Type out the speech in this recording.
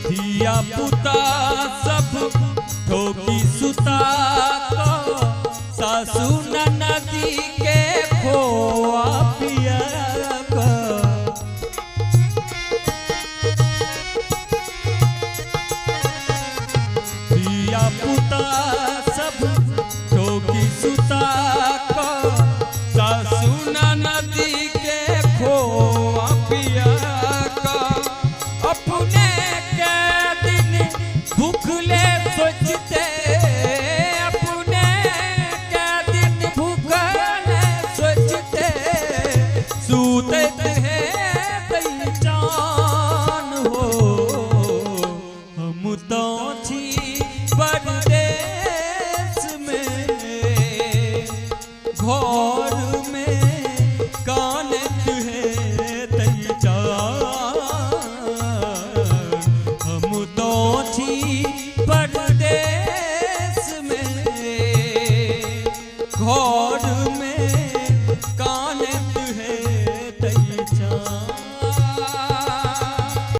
धिया पुता सब ठोकी सुता को सासू ननदी के खोआ पिया को। धिया पुता सब ठोकी सुता को सासू ननदी के खोआ पिया को। अपने के दिन भूखले सोचते, अपने के दिन भूखले सोचते, सूते हैं बेजान हो। हम तो छी परदेश में, घर में कानत है हम तो छी परदेश में, घर